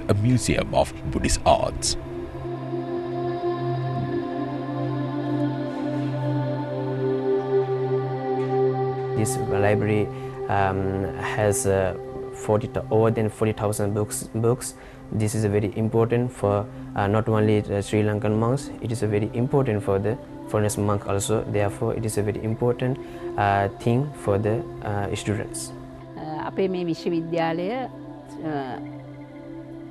a museum of Buddhist arts. This library has over than 40,000 books. This is very important for not only the Sri Lankan monks, it is very important for the foreign monk also. Therefore, it is a very important thing for the students. අපේ මේ විශ්වවිද්‍යාලය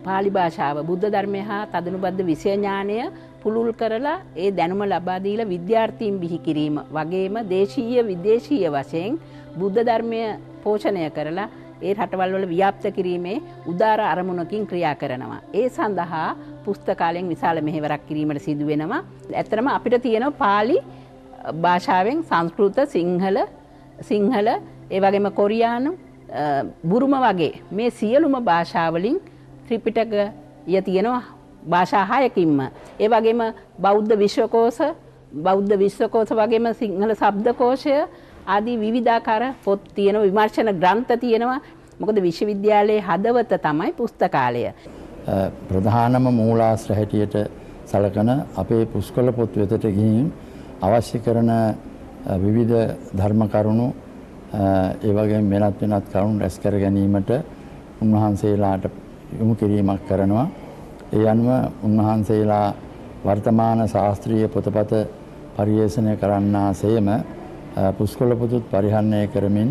පාලි භාෂාව බුද්ධ ධර්මය හා තදනුබද්ධ විෂය ඥානය පුළුල් කරලා ඒ දැනුම ලබා දීලා විද්‍යාර්ථීන් බිහි කිරීම වගේම දේශීය විදේශීය වශයෙන් බුද්ධ ධර්මය පෝෂණය කරලා ඒ රටවල් වල ව්‍යාප්ත කිරීමේ උදාර අරමුණකින් ක්‍රියා කරනවා. ඒ සඳහා පුස්තකාලයෙන් විශාල මෙහෙවරක් කිරීමට සිදු වෙනවා. ඇත්තටම අපිට තියෙනවා පාලි භාෂාවෙන් සංස්කෘත සිංහල ඒ වගේම කොරියානු බුරුම වගේ මේ සියලුම භාෂාවලින් ත්‍රිපිටකය තියෙනවා භාෂා 6කින්ම. ඒ වගේම බෞද්ධ විශ්වකෝෂ වගේම සිංහල ශබ්දකෝෂය ආදී විවිධාකාර පොත් තියෙනවා, විමර්ශන ග්‍රන්ථ තියෙනවා. මොකද විශ්වවිද්‍යාලයේ හදවත තමයි පුස්තකාලය. ප්‍රධානම මූලාශ්‍ර හැටියට සලකන අපේ පුස්කොළ පොත් වෙතට ගිහින් අවශ්‍ය කරන විවිධ ධර්ම කරුණු ඒ වගේම වෙනත් කරුණු රැස් කර ගැනීමට උන්වහන්සේලාට යොමු කිරීමක් කරනවා. ඒ අනුව උන්වහන්සේලා වර්තමාන ශාස්ත්‍රීය පොතපත පරිශීලනය කරන්නාseම පුස්කොළ පොතුත් පරිහරණය කරමින්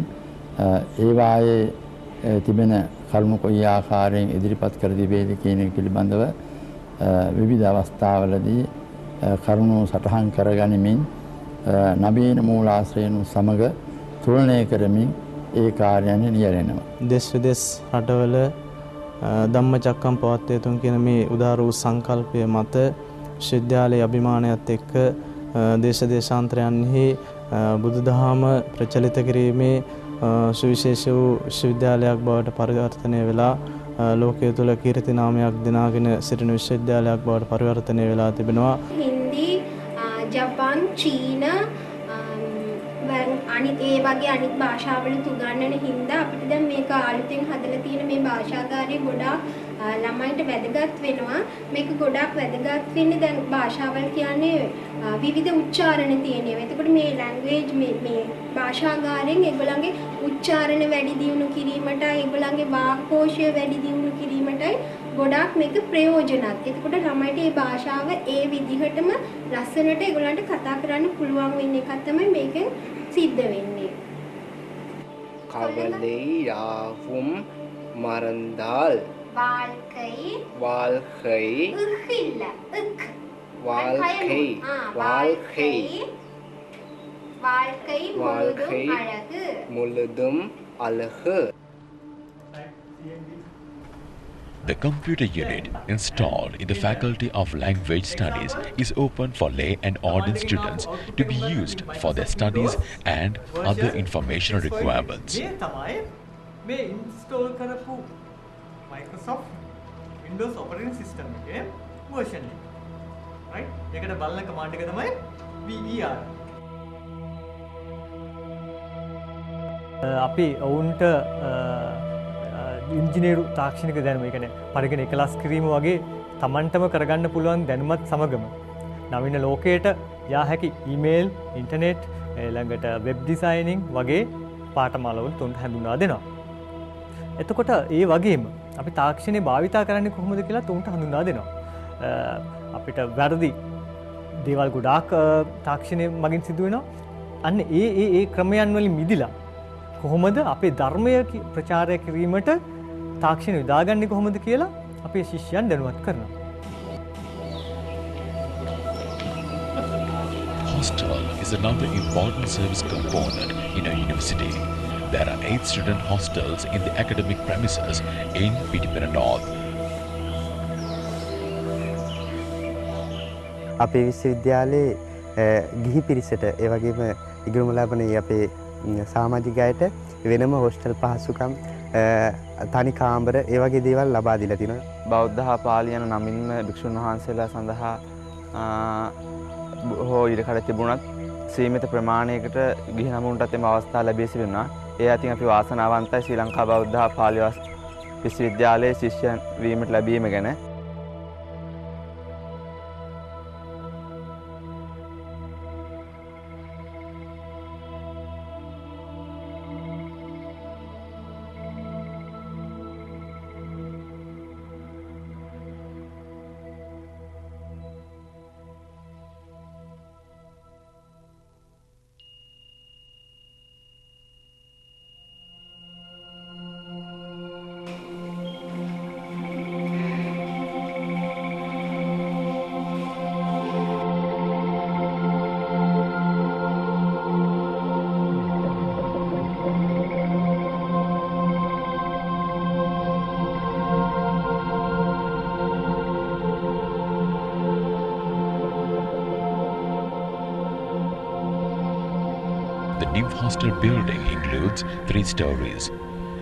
ඒ වායේ තිබෙන කරුණු කොයි ආකාරයෙන් ඉදිරිපත් කර තිබේද කියන එක පිළිබඳව විවිධ අවස්ථාවලදී කරුණු සටහන් කරගනිමින් නවීන මූලාශ්‍රයන් සමග තුලනය කරමින් ඒ කාර්යයන් නියැලෙනවා. දෙස් විදෙස් රටවල ධම්මචක්කම් පවත්වතුන් කියන මේ උදාර වූ සංකල්පය මත විශ්වවිද්‍යාලයේ අභිමානයත් එක්ක දේශ දේශාන්තරයන්හි බුදුදහම ප්‍රචලිත කිරීමේ සුවිශේෂ වූ විශ්වවිද්‍යාලයක් බවට පරිවර්තනය වෙලා ලෝකයේ තුල කීර්ති නාමයක් දිනාගෙන සිටින විශ්වවිද්‍යාලයක් බවට පරිවර්තනය වෙලා තිබෙනවා. හින්දි, ජපාන්, චීන අනිත් ඒ වගේ අනිත් භාෂාවලට උගන්වන හින්දා අපිට දැන් මේක අලුතෙන් හදලා තියෙන මේ භාෂාගාරය ගොඩාක් ළමයින්ට වැදගත් වෙනවා. මේක ගොඩාක් වැදගත් වෙන්නේ දැන් භාෂාවල් කියන්නේ විවිධ උච්චාරණ තියෙනවා. එතකොට මේ ලැන්ග්වේජ් මේ භාෂාගාරයෙන් ඒගොල්ලන්ගේ උච්චාරණ වැඩි දියුණු කිරීමටයි ඒගොල්ලන්ගේ වාක්කෝෂය වැඩි දියුණු කිරීමටයි ගොඩාක් මේක ප්‍රයෝජනවත්. එතකොට ළමයිට මේ භාෂාව ඒ විදිහටම ලස්සනට ඒගොල්ලන්ට කතා කරන්න පුළුවන් වෙන එක තමයි මේකෙන් සිද්ධ වෙන්නේ. கவலை யாவும் மறந்தால் வாழ்க்கை வாழ்க்கை இல்ல வாழ்க்கை வாழ்க்கை வாழ்க்கை வாழ்க்கை அழகு முழுதும் அழகு. The computer unit installed in the Faculty of Language Studies is open for lay and ordinary students to be used for their studies and other informational requirements. මේ install කරපු Microsoft Windows operating system එකේ version එක. right? ඒකට බලන command එක තමයි ver. අපි ඔවුන්ට ඉංජිනේරු තාක්ෂණික දැනුම, ඒ කියන්නේ පරිගණ එකලස් කිරීම වගේ Tamanටම කරගන්න පුළුවන් දැනුමත් සමගම නවීන ලෝකයට යා හැකි ඊමේල්, ඉන්ටර්නෙට්, ළඟට වෙබ් ඩිසයිනින් වගේ පාඨමාලාවල තුන්ට හඳුන්වා දෙනවා. එතකොට ඒ වගේම අපි තාක්ෂණය භාවිතා කරන්නේ කොහොමද කියලා තුන්ට හඳුන්වා දෙනවා. අපිට වැරදි දේවල් ගොඩාක් තාක්ෂණය මගින් සිදු වෙනවා. අන්න ඒ ක්‍රමයන් වලින් මිදිලා කොහොමද අපේ ධර්මය ප්‍රචාරය කිරීමට තාක්ෂණය යොදාගන්නේ කොහොමද කියලා අපේ ශිෂ්‍යයන් දැනුවත් කරනවා. Hostel is another important service component in a university. There are 8 student hostels in the academic premises in Pittipara North. අපේ විශ්වවිද්‍යාලයේ ගිහි පිරිසට ඒ වගේම ඉගෙනුම ලබන අපේ සමාජිකයන්ට වෙනම හොස්ටල් පහසුකම්, තනි කාමර ඒ වගේ දේවල් ලබා දීලා තිනවා. බෞද්ධ හා පාලි යන නමින්ම භික්ෂුන් වහන්සේලා සඳහා බොහෝ ඉඩකඩ තිබුණත් සීමිත ප්‍රමාණයකට ගිහි නමුන්ටත් එම අවස්ථා ලැබී සිටිනවා. ඒ අතින් අපි වාසනාවන්තයි ශ්‍රී ලංකා බෞද්ධ හා පාලි විශ්වවිද්‍යාලයේ ශිෂ්‍යයන් වීමට ලැබීම ගැන. The new hostel building includes 3 stories.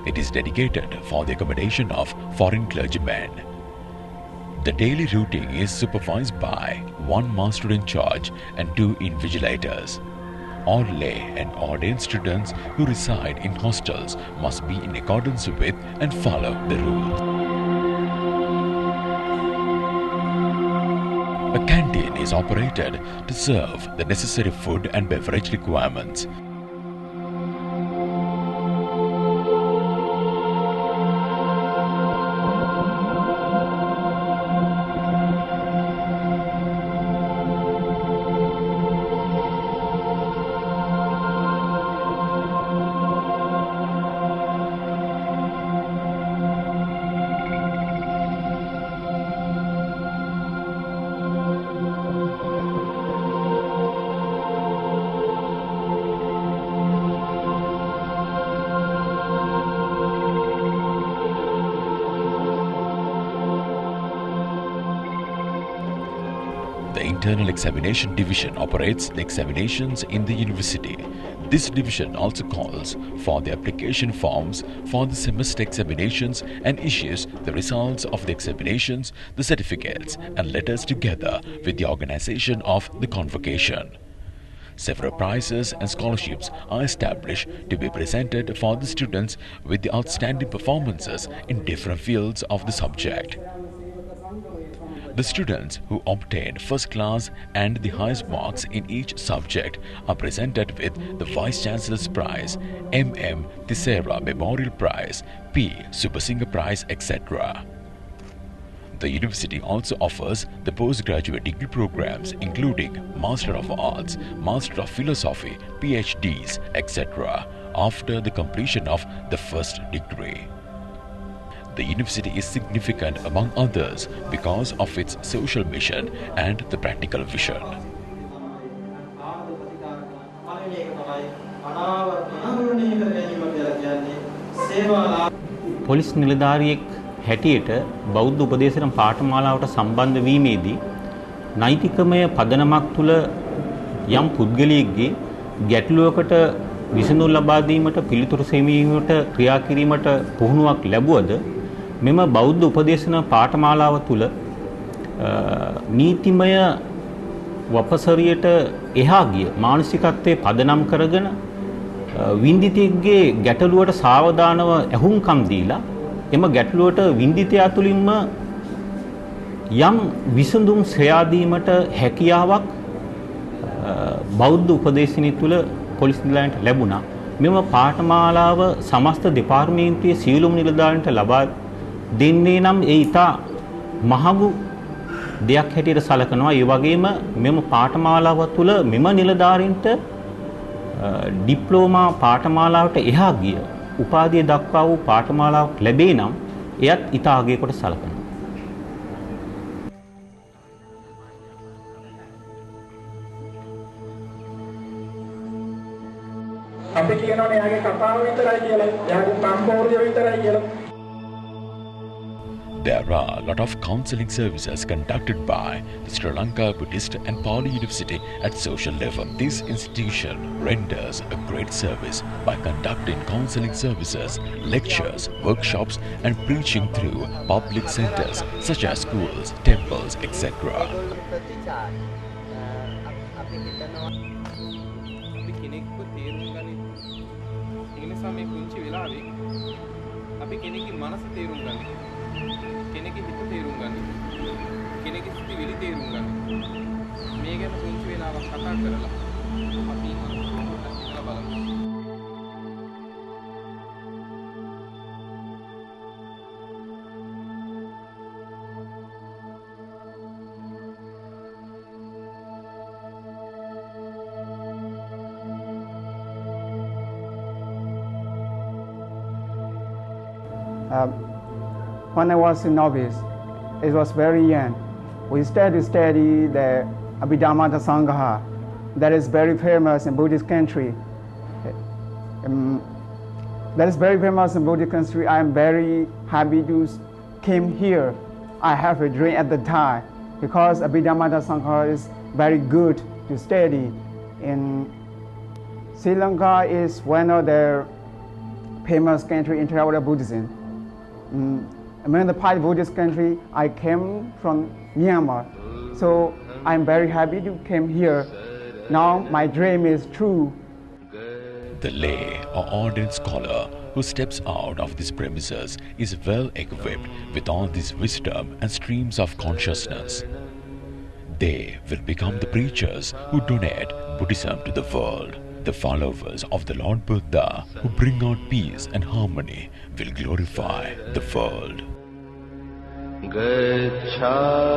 It is dedicated for the accommodation of foreign clergymen. The daily routine is supervised by 1 master in charge and 2 invigilators. All lay and ordained students who reside in hostels must be in accordance with and follow the rules. A canteen is operated to serve the necessary food and beverage requirements. The Internal Examination Division operates the examinations in the university. This division also calls for the application forms for the semester examinations and issues the results of the examinations, the certificates and letters together with the organization of the convocation. Several prizes and scholarships are established to be presented for the students with the outstanding performances in different fields of the subject. The students who obtain first class and the highest marks in each subject are presented with the Vice Chancellor's Prize, M.M. Tissera Memorial Prize, P. Subasinghe Prize, etc. The university also offers the postgraduate degree programs including Master of Arts, Master of Philosophy, PhDs, etc. after the completion of the first degree. The university is significant among others because of its social mission and the practical vision. පොලිස් නිලධාරියෙක් හැටියට බෞද්ධ උපදේශන පාඨමාලාවට සම්බන්ධ වීමේදී නෛතිකමය පදනමක් තුළ යම් පුද්ගලයෙක්ගේ ගැටලුවකට විසඳුම් ලබා දීමට පිළිතුරු සෙවීමට ක්‍රියා කිරීමට පුහුණුවක් ලැබුවද මෙම බෞද්ධ උපදේශන පාඨමාලාව තුළ නීතිමය වපසරියට එහා ගිය මානසිකත්වයේ පදනම් කරගෙන වින්දිතයෙක්ගේ ගැටලුවට සාවධානව ඇහුම්කම් දීලා එම ගැටලුවට වින්දිතයා තුළින්ම යම් විසඳුම් සොයා දීමට හැකියාවක් බෞද්ධ උපදේශනය තුළ පොලිස් නිලධාරීන්ට ලැබුණා. මෙම පාඨමාලාව සමස්ත දෙපාර්තමේන්තුවේ සියලුම නිලධාරීන්ට ලබා දෙන්නේ නම් ඒ ඉතා මහඟු දෙයක් හැටියට සැලකනවා. ඒ වගේම මෙම පාඨමාලාව තුළ මෙම නිලධාරීන්ට ඩිප්ලෝමා පාඨමාලාවට එහා ගිය උපාධිය දක්වා වූ පාඨමාලාවක් ලැබේ නම් එයත් ඉතා අගය කොට සැලකනවා. අපි කියනෝනේ යාගේ කතාව විතරයි කියලා. යාගේ සම්පූර්ණ විතරයි කියලා. There are a lot of counseling services conducted by the Sri Lanka Buddhist and Pali University at social level. This institution renders a great service by conducting counseling services, lectures, workshops and preaching through public centers such as schools, temples, etc. අපි කෙනෙක්ගේ මනස තේරුම් ගන්න. කෙනෙක්ගේ හිත තේරුම් ගන්න. කෙනෙක්ගේ සිතිවිලි තේරුම් ගන්න. මේ ගැන පුංචි වෙලාවක් කතා කරලා අපි පොඩ්ඩක් හිතලා බලමු. When I was a novice, it was very young. We started to study the Abhidhamma Sangha that is very famous in Buddhist country. That is very famous in Buddhist country. I am very happy to came here. I have a dream at the time because Abhidhamma Sangha is very good to study. In Sri Lanka is one of the famous country in Theravada Buddhism. Among the 5 Buddhist country, I came from Myanmar. So I'm very happy to come here. Now my dream is true. The lay or ordained scholar who steps out of these premises is well equipped with all this wisdom and streams of consciousness. They will become the preachers who donate Buddhism to the world. The followers of the Lord Buddha who bring out peace and harmony will glorify the world. Gacchami